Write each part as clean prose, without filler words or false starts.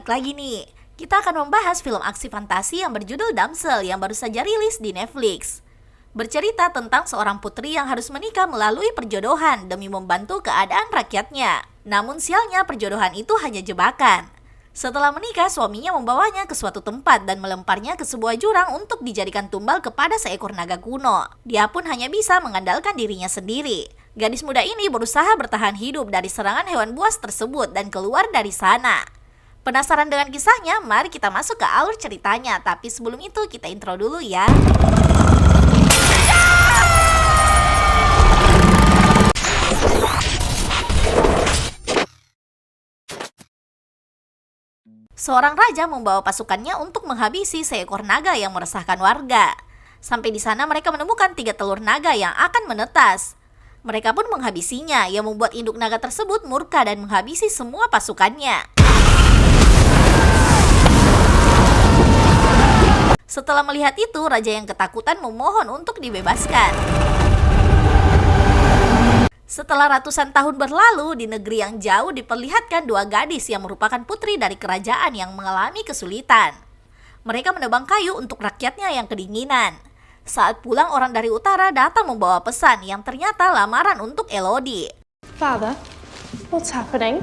balik lagi nih. Kita akan membahas film aksi fantasi yang berjudul Damsel yang baru saja rilis di Netflix. Bercerita tentang seorang putri yang harus menikah melalui perjodohan demi membantu keadaan rakyatnya. Namun sialnya perjodohan itu hanya jebakan. Setelah menikah, suaminya membawanya ke suatu tempat dan melemparnya ke sebuah jurang untuk dijadikan tumbal kepada seekor naga kuno. Dia pun hanya bisa mengandalkan dirinya sendiri. Gadis muda ini berusaha bertahan hidup dari serangan hewan buas tersebut dan keluar dari sana. Penasaran dengan kisahnya? Mari kita masuk ke alur ceritanya. Tapi sebelum itu kita intro dulu ya. Seorang raja membawa pasukannya untuk menghabisi seekor naga yang meresahkan warga. Sampai di sana mereka menemukan 3 telur naga yang akan menetas. Mereka pun menghabisinya, yang membuat induk naga tersebut murka dan menghabisi semua pasukannya. Setelah melihat itu, raja yang ketakutan memohon untuk dibebaskan. Setelah ratusan tahun berlalu, di negeri yang jauh diperlihatkan 2 gadis yang merupakan putri dari kerajaan yang mengalami kesulitan. Mereka menebang kayu untuk rakyatnya yang kedinginan. Saat pulang, orang dari utara datang membawa pesan yang ternyata lamaran untuk Elodie. Father, what's happening?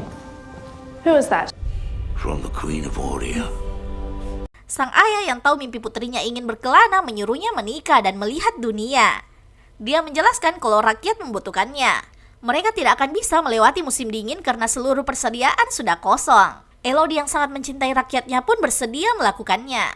Who is that? From the Queen of Oria. Sang ayah yang tahu mimpi putrinya ingin berkelana menyuruhnya menikah dan melihat dunia. Dia menjelaskan kalau rakyat membutuhkannya. Mereka tidak akan bisa melewati musim dingin karena seluruh persediaan sudah kosong. Elodie yang sangat mencintai rakyatnya pun bersedia melakukannya.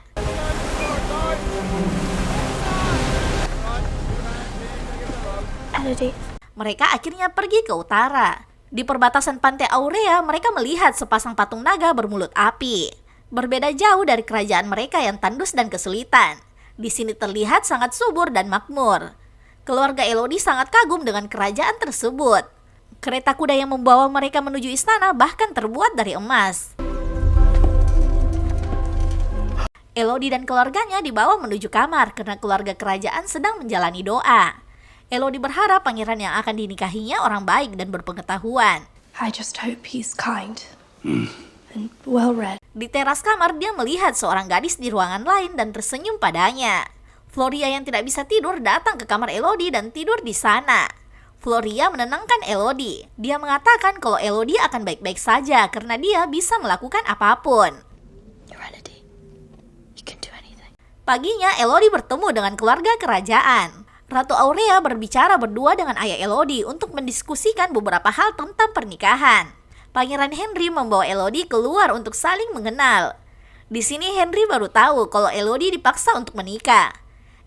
Elodie. Mereka akhirnya pergi ke utara. Di perbatasan pantai Aurea, mereka melihat sepasang patung naga bermulut api. Berbeda jauh dari kerajaan mereka yang tandus dan kesulitan. Di sini terlihat sangat subur dan makmur. Keluarga Elodie sangat kagum dengan kerajaan tersebut. Kereta kuda yang membawa mereka menuju istana bahkan terbuat dari emas. Elodie dan keluarganya dibawa menuju kamar karena keluarga kerajaan sedang menjalani doa. Elodie berharap pangeran yang akan dinikahinya orang baik dan berpengetahuan. I just hope he's kind and well-read. Di teras kamar, dia melihat seorang gadis di ruangan lain dan tersenyum padanya. Floria yang tidak bisa tidur datang ke kamar Elodie dan tidur di sana. Floria menenangkan Elodie. Dia mengatakan kalau Elodie akan baik-baik saja karena dia bisa melakukan apapun. Elodie, you can do anything. Paginya, Elodie bertemu dengan keluarga kerajaan. Ratu Aurea berbicara berdua dengan ayah Elodie untuk mendiskusikan beberapa hal tentang pernikahan. Pangeran Henry membawa Elodie keluar untuk saling mengenal. Di sini Henry baru tahu kalau Elodie dipaksa untuk menikah.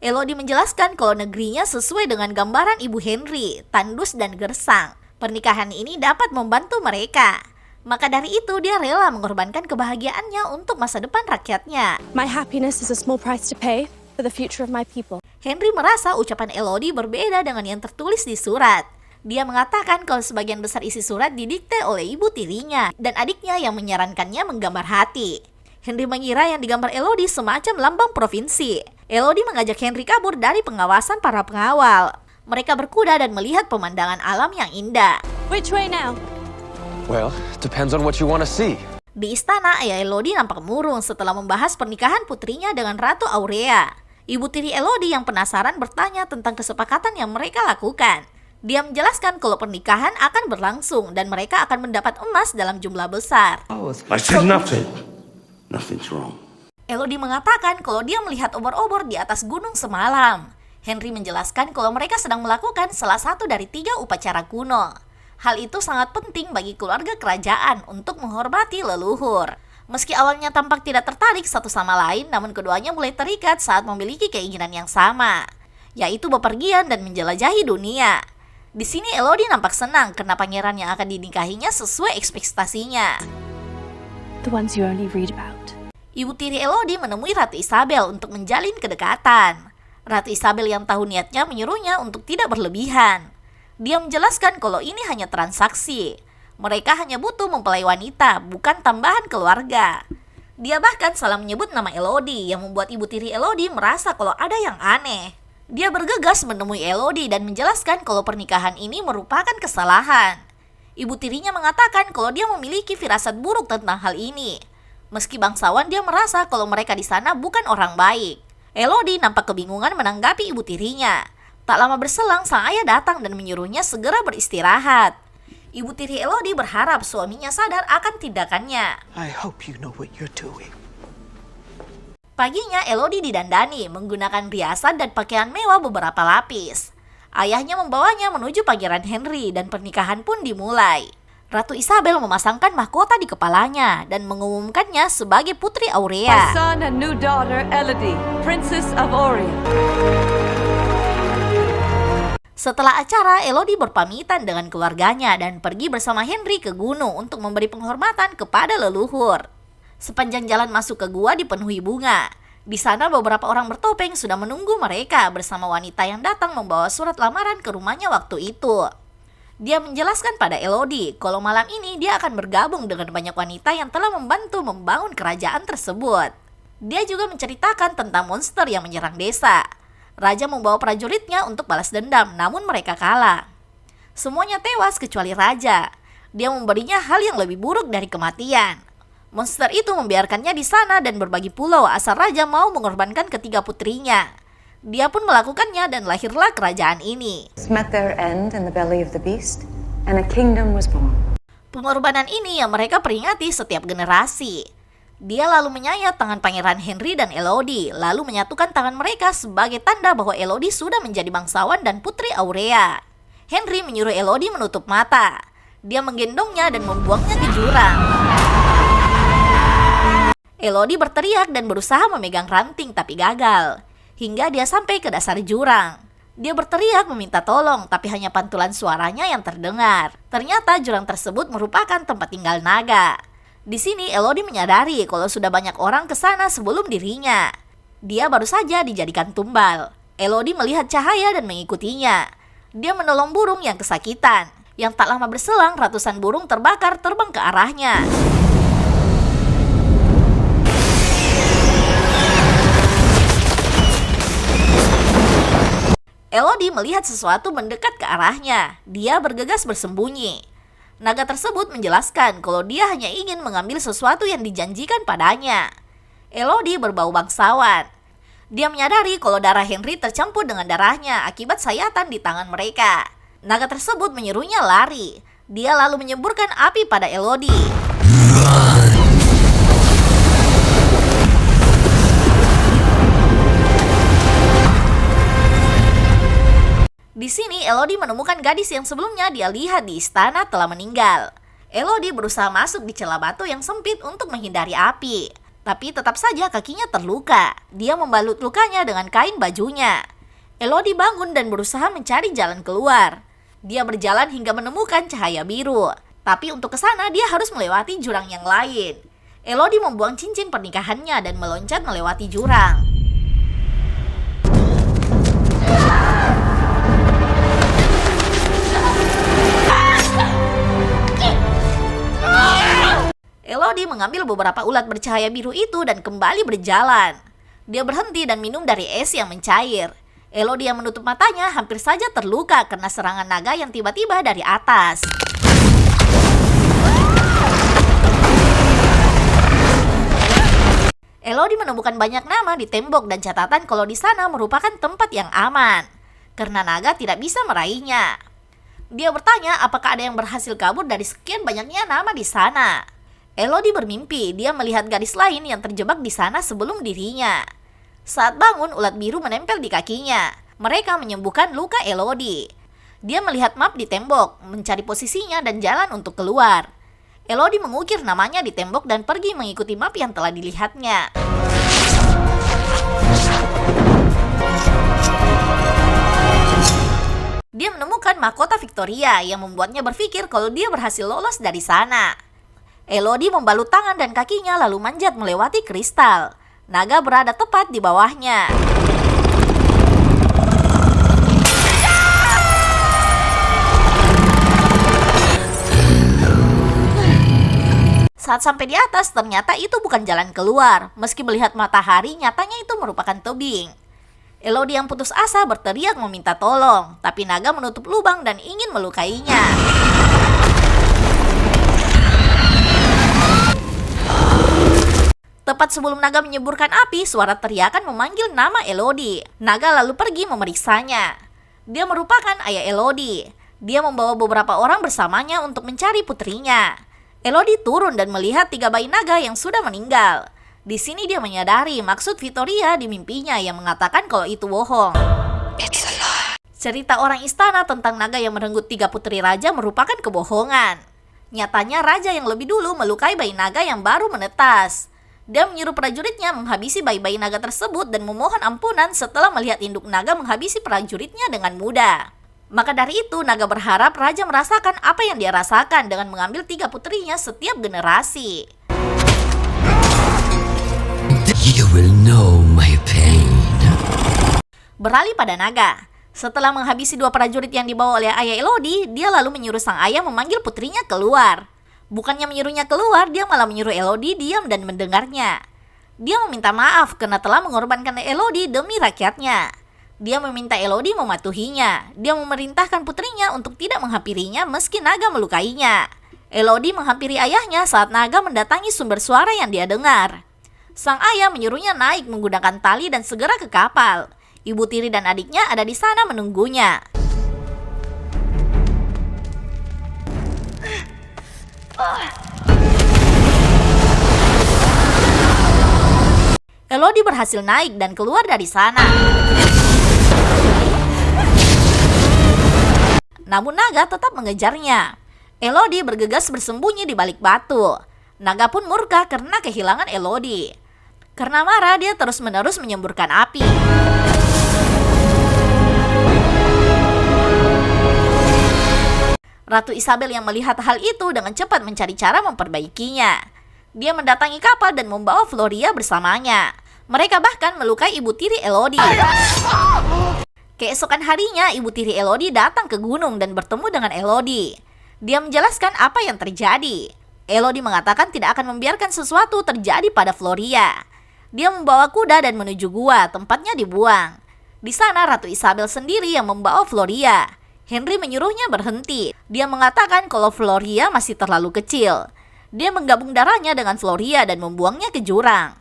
Elodie menjelaskan kalau negerinya sesuai dengan gambaran ibu Henry, tandus dan gersang. Pernikahan ini dapat membantu mereka. Maka dari itu dia rela mengorbankan kebahagiaannya untuk masa depan rakyatnya. My happiness is a small price to pay for the future of my people. Henry merasa ucapan Elodie berbeda dengan yang tertulis di surat. Dia mengatakan kalau sebagian besar isi surat didikte oleh ibu tirinya dan adiknya yang menyarankannya menggambar hati. Henry mengira yang digambar Elodie semacam lambang provinsi. Elodie mengajak Henry kabur dari pengawasan para pengawal. Mereka berkuda dan melihat pemandangan alam yang indah. Which way now? Well, depends on what you want to see. Di istana, ayah Elodie nampak murung setelah membahas pernikahan putrinya dengan Ratu Aurea. Ibu tiri Elodie yang penasaran bertanya tentang kesepakatan yang mereka lakukan. Dia menjelaskan kalau pernikahan akan berlangsung dan mereka akan mendapat emas dalam jumlah besar. I said nothing. Nothing's wrong. Elodie mengatakan kalau dia melihat obor-obor di atas gunung semalam. Henry menjelaskan kalau mereka sedang melakukan salah satu dari 3 upacara kuno. Hal itu sangat penting bagi keluarga kerajaan untuk menghormati leluhur. Meski awalnya tampak tidak tertarik satu sama lain, namun keduanya mulai terikat saat memiliki keinginan yang sama, yaitu bepergian dan menjelajahi dunia. Di sini Elodie nampak senang karena pangeran yang akan dinikahinya sesuai ekspektasinya. The ones you only read about. Ibu tiri Elodie menemui Ratu Isabel untuk menjalin kedekatan. Ratu Isabel yang tahu niatnya menyuruhnya untuk tidak berlebihan. Dia menjelaskan kalau ini hanya transaksi. Mereka hanya butuh mempelai wanita, bukan tambahan keluarga. Dia bahkan salah menyebut nama Elodie yang membuat ibu tiri Elodie merasa kalau ada yang aneh. Dia bergegas menemui Elodie dan menjelaskan kalau pernikahan ini merupakan kesalahan. Ibu tirinya mengatakan kalau dia memiliki firasat buruk tentang hal ini. Meski bangsawan, dia merasa kalau mereka di sana bukan orang baik. Elodie nampak kebingungan menanggapi ibu tirinya. Tak lama berselang, sang ayah datang dan menyuruhnya segera beristirahat. Ibu tiri Elodie berharap suaminya sadar akan tindakannya. I hope you know what you're doing. Paginya, Elodie didandani menggunakan riasan dan pakaian mewah beberapa lapis. Ayahnya membawanya menuju Pangeran Henry dan pernikahan pun dimulai. Ratu Isabel memasangkan mahkota di kepalanya dan mengumumkannya sebagai Putri Aurea. My son and new daughter, Elodie, Princess of Aurea. Setelah acara, Elodie berpamitan dengan keluarganya dan pergi bersama Henry ke gunung untuk memberi penghormatan kepada leluhur. Sepanjang jalan masuk ke gua dipenuhi bunga. Di sana beberapa orang bertopeng sudah menunggu mereka bersama wanita yang datang membawa surat lamaran ke rumahnya waktu itu. Dia menjelaskan pada Elodie kalau malam ini dia akan bergabung dengan banyak wanita yang telah membantu membangun kerajaan tersebut. Dia juga menceritakan tentang monster yang menyerang desa. Raja membawa prajuritnya untuk balas dendam, namun mereka kalah. Semuanya tewas kecuali raja. Dia memberinya hal yang lebih buruk dari kematian. Monster itu membiarkannya di sana dan berbagi pulau asal raja mau mengorbankan ketiga putrinya. Dia pun melakukannya dan lahirlah kerajaan ini. Met their end in the belly of the beast, and a kingdom was born. Pengorbanan ini yang mereka peringati setiap generasi. Dia lalu menyayat tangan Pangeran Henry dan Elodie, lalu menyatukan tangan mereka sebagai tanda bahwa Elodie sudah menjadi bangsawan dan Putri Aurea. Henry menyuruh Elodie menutup mata. Dia menggendongnya dan membuangnya ke jurang. Elodie berteriak dan berusaha memegang ranting tapi gagal, hingga dia sampai ke dasar jurang. Dia berteriak meminta tolong, tapi hanya pantulan suaranya yang terdengar. Ternyata jurang tersebut merupakan tempat tinggal naga. Di sini Elodie menyadari kalau sudah banyak orang ke sana sebelum dirinya. Dia baru saja dijadikan tumbal. Elodie melihat cahaya dan mengikutinya. Dia menolong burung yang kesakitan. Yang tak lama berselang, ratusan burung terbakar terbang ke arahnya. Elodie melihat sesuatu mendekat ke arahnya. Dia bergegas bersembunyi. Naga tersebut menjelaskan kalau dia hanya ingin mengambil sesuatu yang dijanjikan padanya. Elodie berbau bangsawan. Dia menyadari kalau darah Henry tercampur dengan darahnya akibat sayatan di tangan mereka. Naga tersebut menyuruhnya lari. Dia lalu menyemburkan api pada Elodie. Di sini Elodie menemukan gadis yang sebelumnya dia lihat di istana telah meninggal. Elodie berusaha masuk di celah batu yang sempit untuk menghindari api. Tapi tetap saja kakinya terluka. Dia membalut lukanya dengan kain bajunya. Elodie bangun dan berusaha mencari jalan keluar. Dia berjalan hingga menemukan cahaya biru. Tapi untuk ke sana dia harus melewati jurang yang lain. Elodie membuang cincin pernikahannya dan meloncat melewati jurang. Elodie mengambil beberapa ulat bercahaya biru itu dan kembali berjalan. Dia berhenti dan minum dari es yang mencair. Elodie yang menutup matanya hampir saja terluka karena serangan naga yang tiba-tiba dari atas. Elodie menemukan banyak nama di tembok dan catatan kalau di sana merupakan tempat yang aman, karena naga tidak bisa meraihnya. Dia bertanya apakah ada yang berhasil kabur dari sekian banyaknya nama di sana. Elodie bermimpi dia melihat gadis lain yang terjebak di sana sebelum dirinya. Saat bangun, ulat biru menempel di kakinya. Mereka menyembuhkan luka Elodie. Dia melihat map di tembok, mencari posisinya dan jalan untuk keluar. Elodie mengukir namanya di tembok dan pergi mengikuti map yang telah dilihatnya. Dia menemukan mahkota Victoria yang membuatnya berpikir kalau dia berhasil lolos dari sana. Elodie membalut tangan dan kakinya lalu manjat melewati kristal. Naga berada tepat di bawahnya. Saat sampai di atas, ternyata itu bukan jalan keluar. Meski melihat matahari, nyatanya itu merupakan tebing. Elodie yang putus asa berteriak meminta tolong, tapi naga menutup lubang dan ingin melukainya. Tepat sebelum naga menyemburkan api, suara teriakan memanggil nama Elodie. Naga lalu pergi memeriksanya. Dia merupakan ayah Elodie. Dia membawa beberapa orang bersamanya untuk mencari putrinya. Elodie turun dan melihat 3 bayi naga yang sudah meninggal. Di sini dia menyadari maksud Victoria di mimpinya yang mengatakan kalau itu bohong. Cerita orang istana tentang naga yang merenggut 3 putri raja merupakan kebohongan. Nyatanya raja yang lebih dulu melukai bayi naga yang baru menetas. Dia menyuruh prajuritnya menghabisi bayi-bayi naga tersebut dan memohon ampunan setelah melihat induk naga menghabisi prajuritnya dengan mudah. Maka dari itu, naga berharap raja merasakan apa yang dia rasakan dengan mengambil 3 putrinya setiap generasi. You will know my pain. Beralih pada naga. Setelah menghabisi 2 prajurit yang dibawa oleh ayah Elodie, dia lalu menyuruh sang ayah memanggil putrinya keluar. Bukannya menyuruhnya keluar, dia malah menyuruh Elodie diam dan mendengarnya. Dia meminta maaf karena telah mengorbankan Elodie demi rakyatnya. Dia meminta Elodie mematuhinya. Dia memerintahkan putrinya untuk tidak menghampirinya meski naga melukainya. Elodie menghampiri ayahnya saat naga mendatangi sumber suara yang dia dengar. Sang ayah menyuruhnya naik menggunakan tali dan segera ke kapal. Ibu tiri dan adiknya ada di sana menunggunya. Elodie berhasil naik dan keluar dari sana. Namun naga tetap mengejarnya. Elodie bergegas bersembunyi di balik batu. Naga pun murka karena kehilangan Elodie. Karena marah, dia terus-menerus menyemburkan api. Ratu Isabel yang melihat hal itu dengan cepat mencari cara memperbaikinya. Dia mendatangi kapal dan membawa Floria bersamanya. Mereka bahkan melukai ibu tiri Elodie. Keesokan harinya, ibu tiri Elodie datang ke gunung dan bertemu dengan Elodie. Dia menjelaskan apa yang terjadi. Elodie mengatakan tidak akan membiarkan sesuatu terjadi pada Floria. Dia membawa kuda dan menuju gua, tempatnya dibuang. Di sana Ratu Isabel sendiri yang membawa Floria. Henry menyuruhnya berhenti. Dia mengatakan kalau Floria masih terlalu kecil. Dia menggabung darahnya dengan Floria dan membuangnya ke jurang.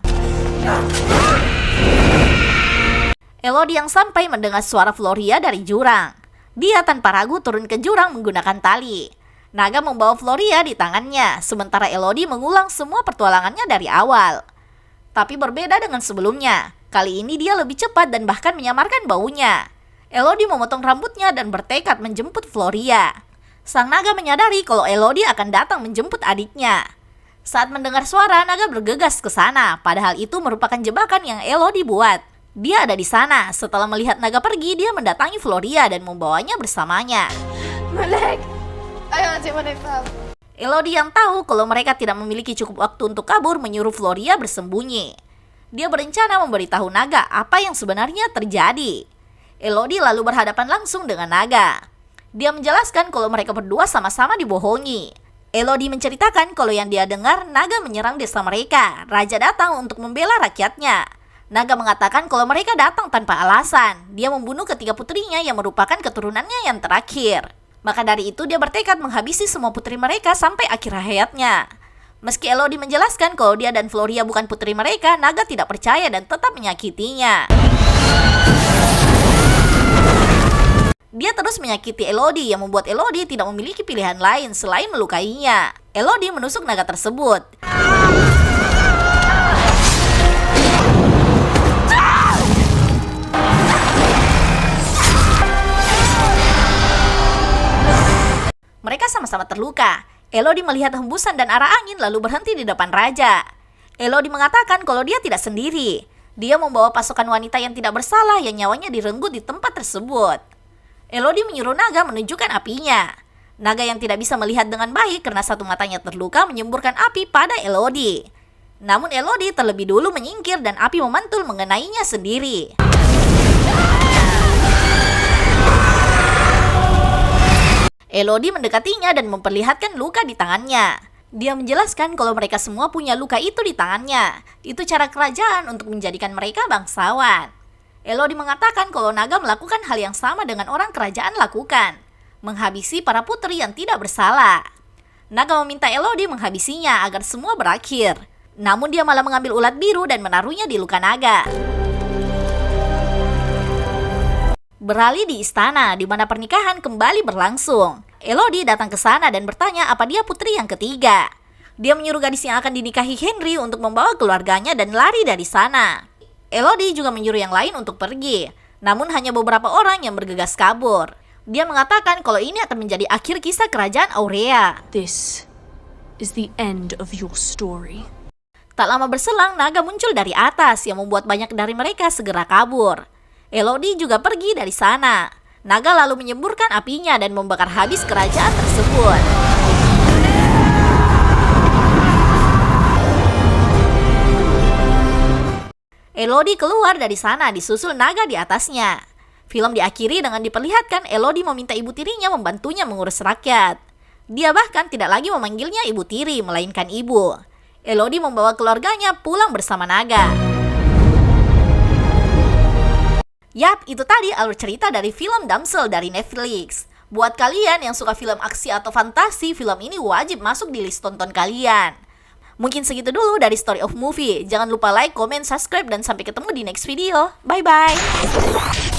Elodie yang sampai mendengar suara Floria dari jurang. Dia tanpa ragu turun ke jurang menggunakan tali. Naga membawa Floria di tangannya, sementara Elodie mengulang semua pertualangannya dari awal. Tapi berbeda dengan sebelumnya. Kali ini dia lebih cepat dan bahkan menyamarkan baunya. Elodie memotong rambutnya dan bertekad menjemput Floria. Sang naga menyadari kalau Elodie akan datang menjemput adiknya. Saat mendengar suara, naga bergegas ke sana, padahal itu merupakan jebakan yang Elodie buat. Dia ada di sana. Setelah melihat naga pergi, dia mendatangi Floria dan membawanya bersamanya. Elodie yang tahu kalau mereka tidak memiliki cukup waktu untuk kabur menyuruh Floria bersembunyi. Dia berencana memberitahu naga apa yang sebenarnya terjadi. Elodie lalu berhadapan langsung dengan naga. Dia menjelaskan kalau mereka berdua sama-sama dibohongi. Elodie menceritakan kalau yang dia dengar naga menyerang desa mereka. Raja datang untuk membela rakyatnya. Naga mengatakan kalau mereka datang tanpa alasan. Dia membunuh ketiga putrinya yang merupakan keturunannya yang terakhir. Maka dari itu dia bertekad menghabisi semua putri mereka sampai akhir hayatnya. Meski Elodie menjelaskan kalau dia dan Floria bukan putri mereka, naga tidak percaya dan tetap menyakitinya. Dia terus menyakiti Elodie yang membuat Elodie tidak memiliki pilihan lain selain melukainya. Elodie menusuk naga tersebut. Mereka sama-sama terluka. Elodie melihat hembusan dan arah angin lalu berhenti di depan raja. Elodie mengatakan kalau dia tidak sendiri. Dia membawa pasukan wanita yang tidak bersalah yang nyawanya direnggut di tempat tersebut. Elodie menyuruh naga menunjukkan apinya. Naga yang tidak bisa melihat dengan baik karena satu matanya terluka menyemburkan api pada Elodie. Namun Elodie terlebih dulu menyingkir dan api memantul mengenainya sendiri. Elodie mendekatinya dan memperlihatkan luka di tangannya. Dia menjelaskan kalau mereka semua punya luka itu di tangannya. Itu cara kerajaan untuk menjadikan mereka bangsawan. Elodie mengatakan kalau naga melakukan hal yang sama dengan orang kerajaan lakukan. Menghabisi para putri yang tidak bersalah. Naga meminta Elodie menghabisinya agar semua berakhir. Namun dia malah mengambil ulat biru dan menaruhnya di luka naga. Beralih di istana, di mana pernikahan kembali berlangsung. Elodie datang ke sana dan bertanya apa dia putri yang ketiga. Dia menyuruh gadis yang akan dinikahi Henry untuk membawa keluarganya dan lari dari sana. Elodie juga menyuruh yang lain untuk pergi, namun hanya beberapa orang yang bergegas kabur. Dia mengatakan kalau ini akan menjadi akhir kisah kerajaan Aurea. This is the end of your story. Tak lama berselang, naga muncul dari atas yang membuat banyak dari mereka segera kabur. Elodie juga pergi dari sana. Naga lalu menyemburkan apinya dan membakar habis kerajaan tersebut. Elodie keluar dari sana disusul naga di atasnya. Film diakhiri dengan diperlihatkan Elodie meminta ibu tirinya membantunya mengurus rakyat. Dia bahkan tidak lagi memanggilnya ibu tiri, melainkan ibu. Elodie membawa keluarganya pulang bersama naga. Yap, itu tadi alur cerita dari film Damsel dari Netflix. Buat kalian yang suka film aksi atau fantasi, film ini wajib masuk di list tonton kalian. Mungkin segitu dulu dari Story of Movie. Jangan lupa like, comment, subscribe, dan sampai ketemu di next video. Bye-bye!